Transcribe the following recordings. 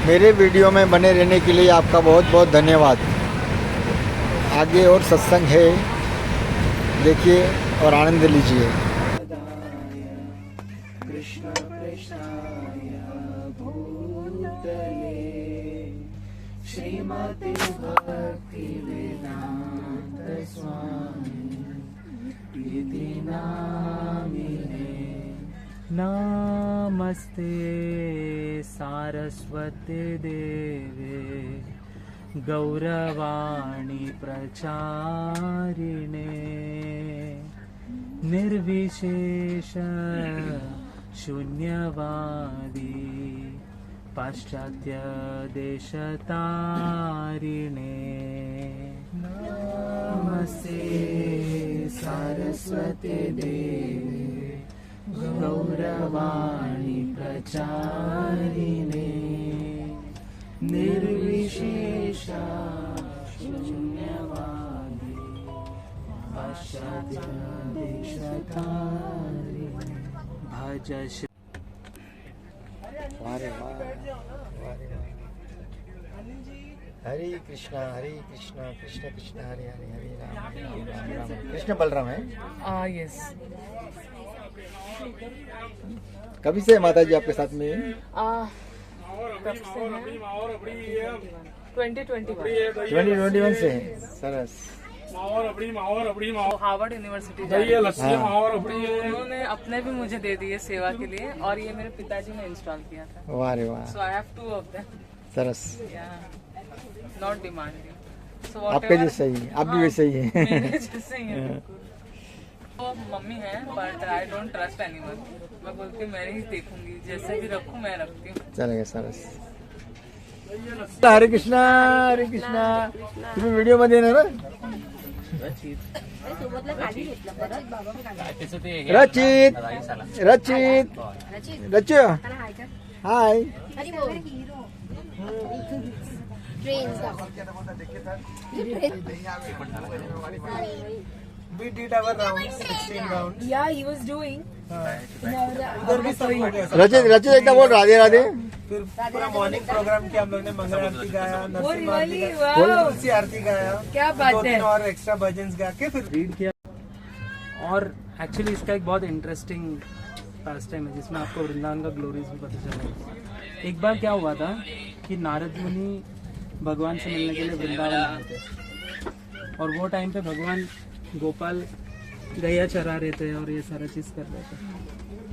मेरे वीडियो में बने रहने के लिए आपका बहुत बहुत धन्यवाद। आगे और सत्संग है, देखिए और आनंद लीजिए। कृष्ण कृष्णाय भूतले श्रीमते भक्ति वेदांत स्वामी इति नामिने। नमस्ते सारस्वती देवे गौरवाणी प्रचारिणे निर्विशेष शून्यवादी पाश्चात्य देशतारिणे। नमस्ते सरस्वती देवे गौरवाणी प्रचारिणे निर्विशेष शून्यवादी पाश्चात्य देशतारिणे भज वारे वाह, वारे वाह। हरे कृष्णा कृष्ण कृष्ण हरे हरे, हरे राम राम राम। कृष्ण बलराम है। यस। कभी से है माता जी आपके साथ में? कब से है? 2021 से है। सरस। हार्वर्ड यूनिवर्सिटी उन्होंने अपने भी मुझे दे दिए सेवा के लिए, और ये मेरे पिताजी ने इंस्टॉल किया था। वाह रे वाह, so I have 2 of them. सरस। Not demanding. सो आपके जैसे ही, आप भी वैसे ही हैं। मेरे जैसे ही है। वो मम्मी है, but I don't trust anyone. मैं बोलती हूँ मैं ही देखूंगी, जैसे भी रखूँ मैं रखती हूँ। चलेगा, सरस। हरे कृष्णा तुम्ही व्हिडिओ मध्ये येणार ना? रचित रचित हाय। We did our rounds, 16 rounds. Yeah, he was doing. उधर भी सब हो गया। रचित एकदम बोल राधे राधे। फिर पूरा मॉर्निंग प्रोग्राम किया हम लोग ने। मंगल आरती गाया, नरसिम्हा आरती really? गाया, Wow. तुलसी आरती गाया, क्या बात 2-3 है। और एक्स्ट्रा भजन गा के फिर रीड किया। और एक्चुअली इसका एक बहुत इंटरेस्टिंग पास टाइम है जिसमें आपको वृंदावन का ग्लोरीज भी पता चलेगा। एक बार क्या हुआ था कि नारद मुनि भगवान से मिलने के लिए वृंदावन आए थे, और वो टाइम पे भगवान गोपाल गैया चरा रहे थे और ये सारा चीज़ कर रहे थे,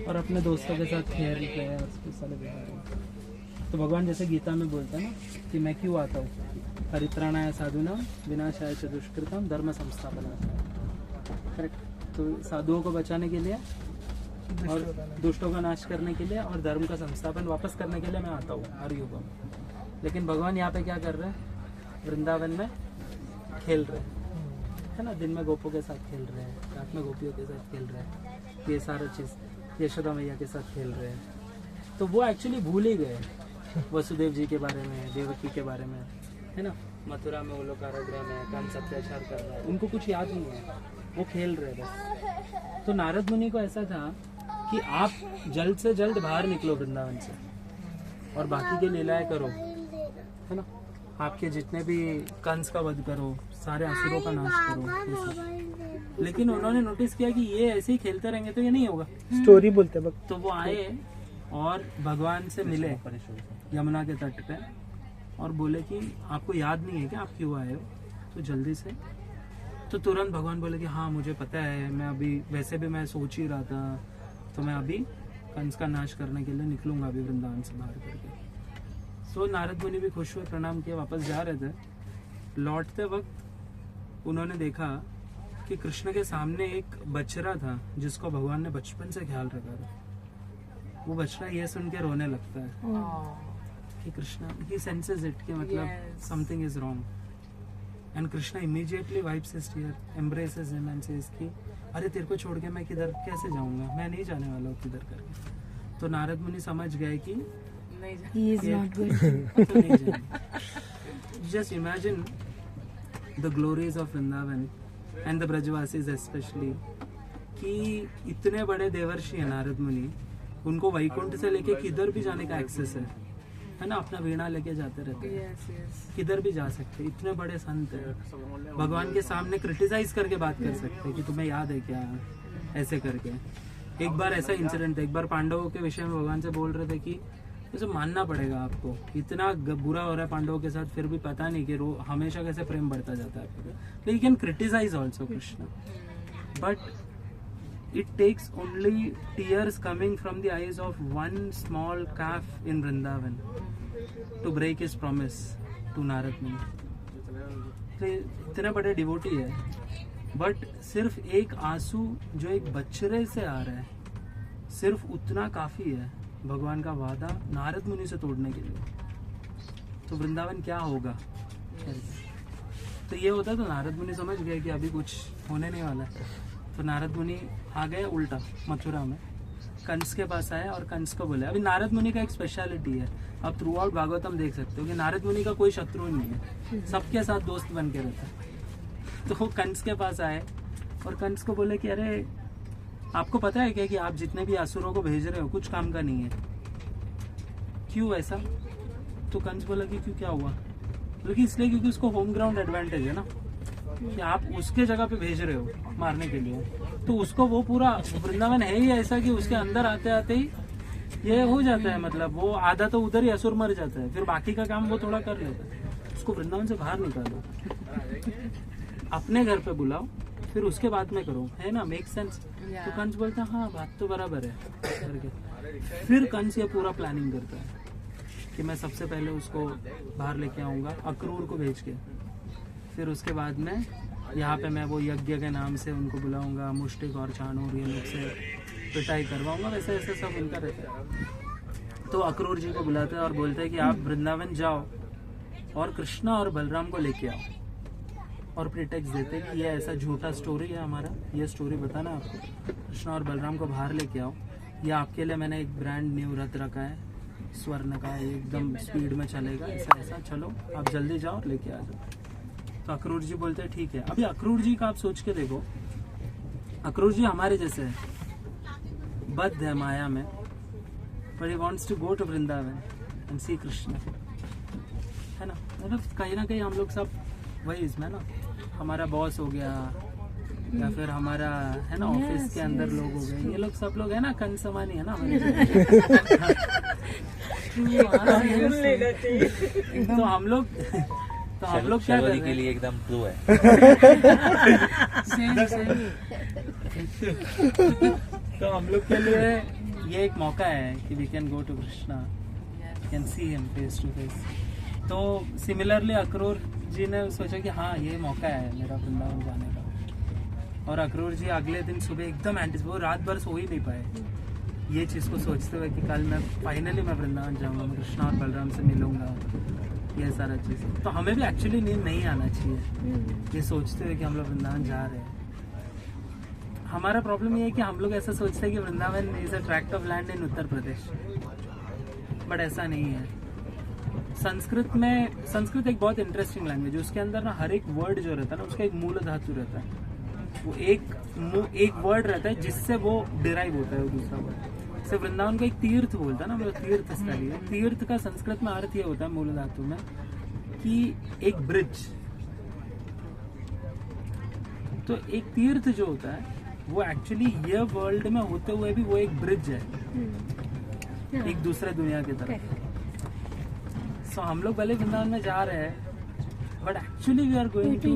और अपने दोस्तों के साथ खेल रहे हैं और सारे बिहार रहे। तो भगवान जैसे गीता में बोलते हैं ना कि मैं क्यों आता हूँ, परित्राणाय साधुनां विनाशाय च दुष्कृतां धर्म संस्थापनार्थाय। करेक्ट। तो साधुओं को बचाने के लिए और दुष्टों का नाश करने के लिए और धर्म का संस्थापन वापस करने के लिए मैं आता हूँ हर युग में। लेकिन भगवान यहाँ पे क्या कर रहे हैं? वृंदावन में खेल रहे हैं, है ना। दिन में गोपों के साथ खेल रहे हैं, रात में गोपियों के साथ खेल रहे हैं, ये सारा चीज़ यशोदा मैया के साथ खेल रहे हैं। तो वो एक्चुअली भूल ही गए वसुदेव जी के बारे में, देवकी के बारे में, है ना। मथुरा में वो लोग कारागृह में कंस अत्याचार कर रहा है, उनको कुछ याद नहीं है, वो खेल रहे बस। तो नारद मुनि को ऐसा था कि आप जल्द से जल्द बाहर निकलो वृंदावन से और बाकी के लीलाएं करो, है ना। आपके जितने भी कंस का वध करो, सारे असुरों का नाश करो, ये सब। लेकिन उन्होंने नोटिस किया कि ये ऐसे ही खेलते रहेंगे तो ये नहीं होगा। स्टोरी बोलते हैं। तो वो आए और भगवान से मिले यमुना के तट पे और बोले कि आपको याद नहीं है कि आप क्यों आए हो, तो जल्दी से। तो तुरंत भगवान बोले कि हाँ मुझे पता है, मैं अभी वैसे भी मैं सोच ही रहा था, तो मैं अभी कंस का नाश करने के लिए निकलूंगा अभी वृंदावन से बाहर करके। तो नारद मुनि भी खुश हुए, प्रणाम किए, वापस जा रहे थे। लौटते वक्त उन्होंने देखा कि कृष्ण के सामने एक बछड़ा था जिसको भगवान ने बचपन से ख्याल रखा था। वो बछड़ा ये सुन के रोने लगता है कि कृष्ण, ही सेंसेस इट कि मतलब something is wrong. And Krishna immediately wipes his tear, embraces him and says कि अरे तेरे को छोड़ के मैं किधर कैसे जाऊंगा, मैं नहीं जाने वाला हूँ किधर करके। तो नारद मुनि समझ गए कि He is not good. Just imagine the glories of Vrindavan and the Brajvasis especially, कि इतने बड़े देवर्षि है नारद मुनि, उनको वैकुंठ से लेके किधर भी जाने का एक्सेस है है ना, अपना वीणा लेके जाते रहते हैं, यस यस किधर भी जा सकते हैं, इतने बड़े संत हैं, भगवान के सामने क्रिटिसाइज करके बात कर सकते हैं कि तुम्हें याद है क्या, ऐसे करके। एक बार ऐसा इंसिडेंट था, एक बार पांडवों के विषय में भगवान से बोल रहे थे कि इसे मानना पड़ेगा आपको, इतना बुरा हो रहा है पांडवों के साथ, फिर भी पता नहीं कि हमेशा कैसे प्रेम बढ़ता जाता है आपको। लेकिन can criticise also Krishna, but it takes only tears coming from the eyes of one small calf in Vrindavan to break his promise to Narad Muni। इतने बड़े डिवोटी है, बट सिर्फ एक आंसू जो एक बछड़े से आ रहा है, सिर्फ उतना काफी है भगवान का वादा नारद मुनि से तोड़ने के लिए। तो वृंदावन क्या होगा? तो ये होता तो नारद मुनि समझ गए कि अभी कुछ होने नहीं वाला है। तो नारद मुनि आ गए उल्टा मथुरा में, कंस के पास आए और कंस को बोले। अभी नारद मुनि का एक स्पेशलिटी है, आप थ्रू आउट भागवतम देख सकते हो कि नारद मुनि का कोई शत्रु नहीं है, सबके साथ दोस्त बन के रहता है। तो वो कंस के पास आए और कंस को बोले कि अरे आपको पता है क्या कि आप जितने भी असुरों को भेज रहे हो कुछ काम का नहीं है, क्यों ऐसा? तो कंस बोला कि क्यों, क्या हुआ? बोले कि इसलिए क्योंकि उसको होम ग्राउंड एडवांटेज है ना, कि आप उसके जगह पे भेज रहे हो मारने के लिए, तो उसको वो पूरा वृंदावन है ही ऐसा कि उसके अंदर आते आते ही ये हो जाता है, मतलब वो आधा तो उधर ही असुर मर जाता है, फिर बाकी का काम वो थोड़ा कर लेता है। उसको वृंदावन से बाहर निकालो, अपने घर पे बुलाओ, फिर उसके बाद में करो, है ना, मेक सेंस। तो कंस बोलता है हाँ बात तो बराबर है करके। फिर कंस ये पूरा प्लानिंग करता है कि मैं सबसे पहले उसको बाहर लेके आऊंगा अक्रूर को भेज के, फिर उसके बाद में यहाँ पे मैं वो यज्ञ के नाम से उनको बुलाऊंगा, मुष्टिक और चाणूर ये लोग से पिटाई करवाऊंगा, वैसे ऐसे सब उनका रहता है। तो अक्रूर जी को बुलाते हैं और बोलते हैं कि आप वृंदावन जाओ और कृष्णा और बलराम को लेके आओ, और प्रिटेक्स्ट देते हैं कि ये ऐसा झूठा स्टोरी है हमारा, ये स्टोरी बताना आपको, कृष्णा और बलराम को बाहर लेके आओ, या आपके लिए मैंने एक ब्रांड न्यू रथ रखा है स्वर्ण का, एकदम स्पीड में चलेगा, ऐसा ऐसा, चलो आप जल्दी जाओ और लेके आ जाओ। तो अक्रूर जी बोलते हैं ठीक है। अभी अक्रूर जी का आप सोच के देखो, अक्रूर जी हमारे जैसे है, बद्ध है माया में, but he wants to go to Vrindavan and see Krishna, है ना, मतलब कहीं ना कहीं हम लोग सब वही इसमें ना, हमारा बॉस हो गया या फिर हमारा है ना ऑफिस के अंदर लोग हो गए, ये लोग सब लोग है ना कंस समानी है ना हमारे। तो हम लोग क्या कर रहे हैं? के लिए एकदम ट्रू है। तो हम लोग के लिए ये एक मौका है कि we can go to Krishna, can see him face to face. तो सिमिलरली अक्रूर जी ने सोचा कि हाँ ये मौका है मेरा वृंदावन जाने का, और अक्रूर जी अगले दिन सुबह एकदम वो रात भर सो ही नहीं पाए ये चीज़ को सोचते हुए कि कल मैं फाइनली मैं वृंदावन जाऊँगा, मैं कृष्णा और बलराम से मिलूंगा, ये सारा चीज़। तो हमें भी एक्चुअली नींद नहीं आना चाहिए ये सोचते हुए कि हम लोग वृंदावन जा रहे हैं। हमारा प्रॉब्लम ये है कि हम लोग ऐसा सोचते हैं कि Vrindavan is a tract of land in Uttar Pradesh, but ऐसा नहीं है। संस्कृत एक बहुत इंटरेस्टिंग लैंग्वेज है, उसके अंदर ना हर एक वर्ड जो रहता है ना उसका एक मूल धातु रहता है, वो एक वर्ड रहता है जिससे वो डिराइव होता है वो दूसरा वर्ड। जैसे वृंदावन को एक तीर्थ बोलता है ना, वो तीर्थ स्थली है। तीर्थ का संस्कृत में अर्थ ये होता है मूल धातु में कि एक ब्रिज। तो एक तीर्थ जो होता है वो एक्चुअली ये वर्ल्ड में होते हुए भी वो एक ब्रिज है एक दूसरे दुनिया की तरफ। सो हम लोग भले वृंदावन में जा रहे हैं, but actually we are going to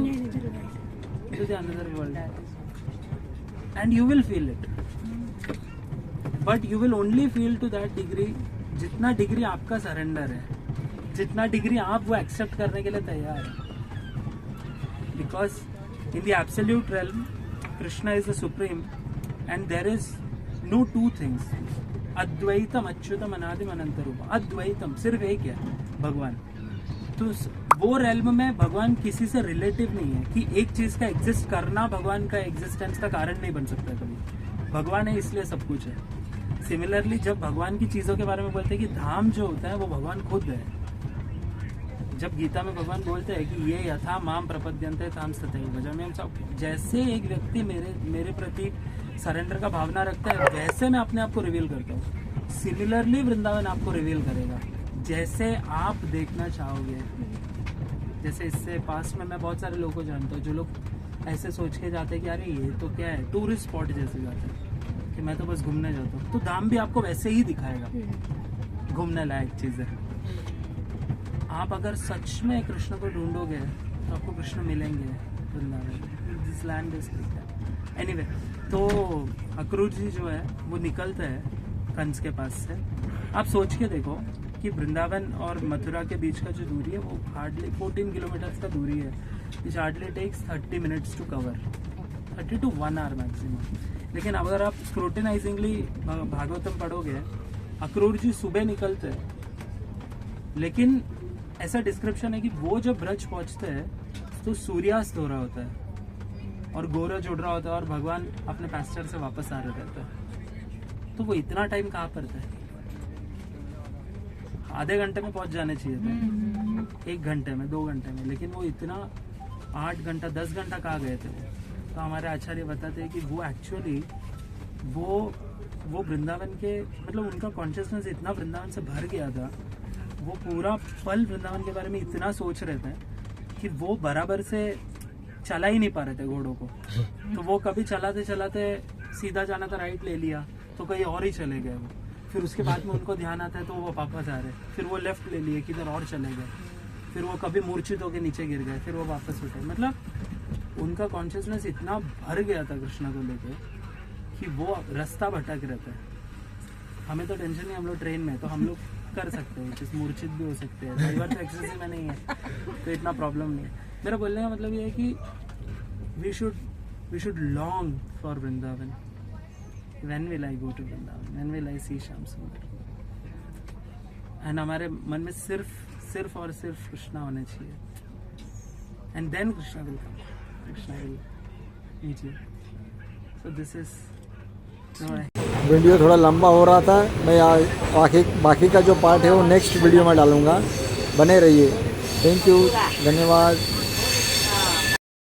the another world and you will feel it, but you will only feel to that degree जितना डिग्री आपका सरेंडर है, जितना डिग्री आप वो एक्सेप्ट करने के लिए तैयार है। Because in the absolute realm Krishna is the supreme and there is no two things, अद्वैतम अच्युतम अनादिम अनंत रूप। अद्वैतम सिर्फ एक है भगवान। तो वो रेल्म में भगवान किसी से रिलेटिव नहीं है कि एक चीज का एग्जिस्ट करना भगवान का एग्जिस्टेंस का कारण नहीं बन सकता कभी। भगवान है इसलिए सब कुछ है। सिमिलरली जब भगवान की चीजों के बारे में बोलते हैं कि धाम जो होता है वो भगवान खुद है। जब गीता में भगवान बोलते हैं कि ये यथा माम प्रपद्यन्ते ताम तथैव, जब हम सब जैसे एक व्यक्ति मेरे प्रति सरेंडर का भावना रखता है वैसे मैं अपने आप को रिवील करता हूँ। सिमिलरली वृंदावन आपको रिवील करेगा। जैसे आप देखना चाहोगे। जैसे इससे पास्ट में मैं बहुत सारे लोगों को जानता हूँ जो लोग ऐसे सोच के जाते हैं कि अरे ये तो क्या है, टूरिस्ट स्पॉट जैसे जाते हैं कि मैं तो बस घूमने जाता हूँ। तो धाम भी आपको वैसे ही दिखाएगा, घूमने लायक चीज़ है। आप अगर सच में कृष्ण को ढूंढोगे तो आपको कृष्ण मिलेंगे Vrindavan. This land is anyway. तो अक्रूर जी जो है वो निकलते हैं कंस के पास से। आप सोच के देखो कि वृंदावन और मथुरा के बीच का जो दूरी है वो हार्डली 14 किलोमीटर का दूरी है, which hardly takes 30 minutes to cover, 30 to 1 hour maximum. लेकिन अगर आप स्क्रूटिनाइजिंगली भागवतम पढ़ोगे, अक्रूर जी सुबह निकलते हैं, लेकिन ऐसा डिस्क्रिप्शन है कि वो जब ब्रज पहुंचते हैं तो सूर्यास्त हो रहा होता है और गोरज उड़ रहा होता है और भगवान अपने पैस्चर से वापस आ रहे रहते हैं। तो वो इतना टाइम कहाँ पर था? आधे घंटे में पहुंच जाने चाहिए थे, 1 घंटे में, 2 घंटे में, लेकिन वो इतना 8 घंटा 10 घंटा कहाँ गए थे। तो हमारे आचार्य बताते हैं कि वो एक्चुअली वो वृंदावन के, मतलब उनका कॉन्शियसनेस इतना वृंदावन से भर गया था, वो पूरा पल वृंदावन के बारे में इतना सोच रहे थे कि वो बराबर से चला ही नहीं पा रहे थे घोड़ों को। तो वो कभी चलाते चलाते सीधा जाना था, राइट ले लिया तो कहीं और ही चले गए वो। फिर उसके बाद में उनको ध्यान आता है तो वो वापस आ रहे, फिर वो लेफ्ट ले लिए किधर और चले गए, फिर वो कभी मूर्छित होकर नीचे गिर गए, फिर वो वापस उठे। मतलब उनका कॉन्शियसनेस इतना भर गया था कृष्णा को लेकर कि वो रास्ता भटक रहता है। हमें तो टेंशन नहीं, हम लोग ट्रेन में, तो हम लोग कर सकते हैं, जिस मूर्छित भी हो सकते हैं, कई बार तो एक्सेसिव में नहीं है तो इतना प्रॉब्लम नहीं है। मेरा बोलने का मतलब ये है कि we should long for Vrindavan. When will I go to Vrindavan? When will I see Shyam सुंदर? एंड हमारे मन में सिर्फ और सिर्फ कृष्णा होने चाहिए, and then Krishna will come, Krishna will meet you. So this is video थोड़ा लंबा हो रहा था, मैं बाकी का जो पार्ट है वो नेक्स्ट वीडियो में डालूँगा। बने रहिए। थैंक यू, धन्यवाद।